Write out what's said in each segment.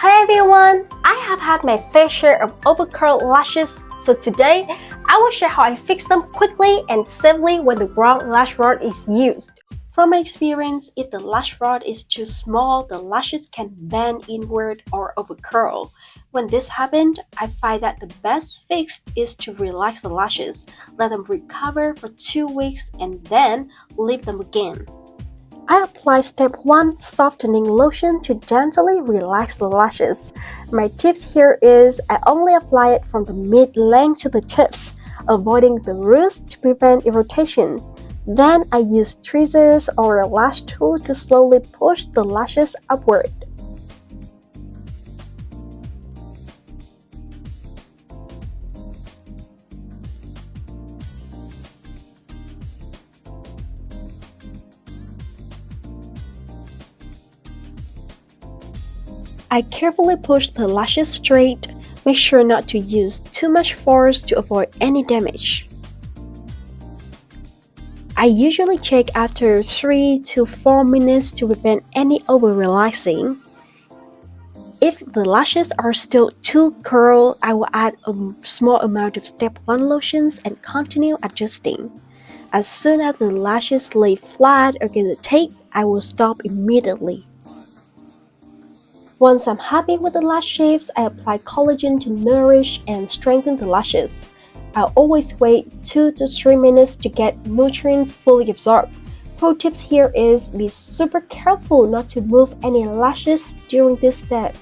Hi everyone! I have had my fair share of overcurled lashes, so today I will share how I fix them quickly and safely when the wrong lash rod is used. From my experience, if the lash rod is too small, the lashes can bend inward or overcurl. When this happens, I find that the best fix is to relax the lashes, let them recover for 2 weeks, and then leave them again. I apply step 1 softening lotion to gently relax the lashes. My tips here is I only apply it from the mid-length to the tips, avoiding the roots to prevent irritation. Then I use tweezers or a lash tool to slowly push the lashes upward. I carefully push the lashes straight. Make sure not to use too much force to avoid any damage. I usually check after 3 to 4 minutes to prevent any over-relaxing. If the lashes are still too curled, I will add a small amount of step 1 lotions and continue adjusting. As soon as the lashes lay flat against the tape, I will stop immediately. Once I'm happy with the lash shapes, I apply collagen to nourish and strengthen the lashes. I'll always wait 2 to 3 minutes to get nutrients fully absorbed. Pro tips here is be super careful not to move any lashes during this step.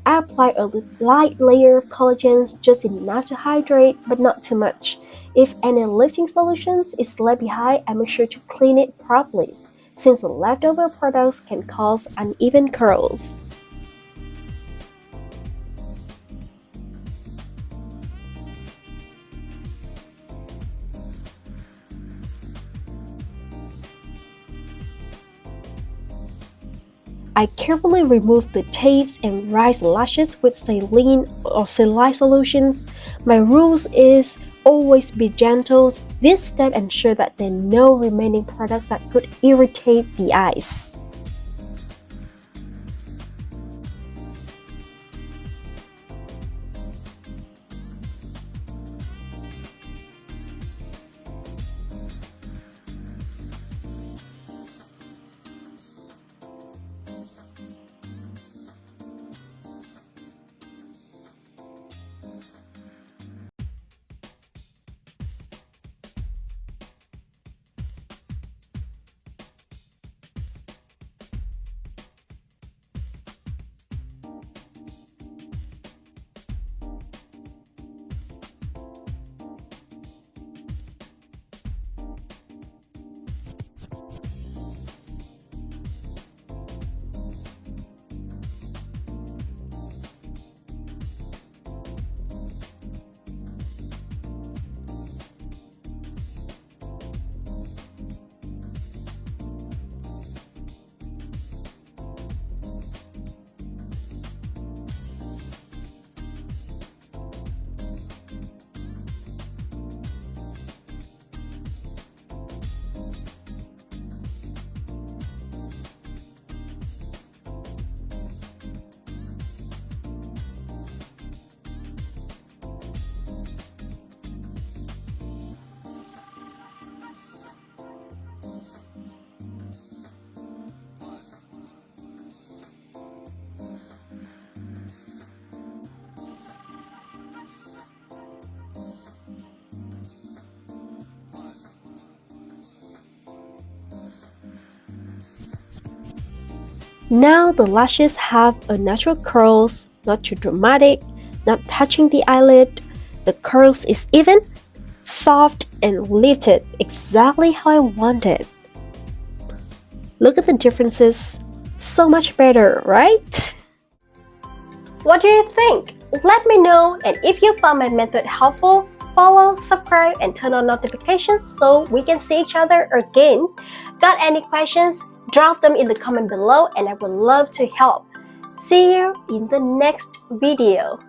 I apply a light layer of collagen, just enough to hydrate, but not too much. If any lifting solutions is left behind, I make sure to clean it properly, since the leftover products can cause uneven curls. I carefully remove the tapes and rise the lashes with saline or saline solutions. My rules is always be gentle. This step ensures that there are no remaining products that could irritate the eyes. Now the lashes have a natural curls, not too dramatic, not touching the eyelid. The curls is even, soft and lifted exactly how I wanted. Look at the differences. So much better, right? What do you think? Let me know, and if you found my method helpful, follow, subscribe, and turn on notifications so we can see each other again. Got any questions? Drop them in the comment below and I would love to help. See you in the next video.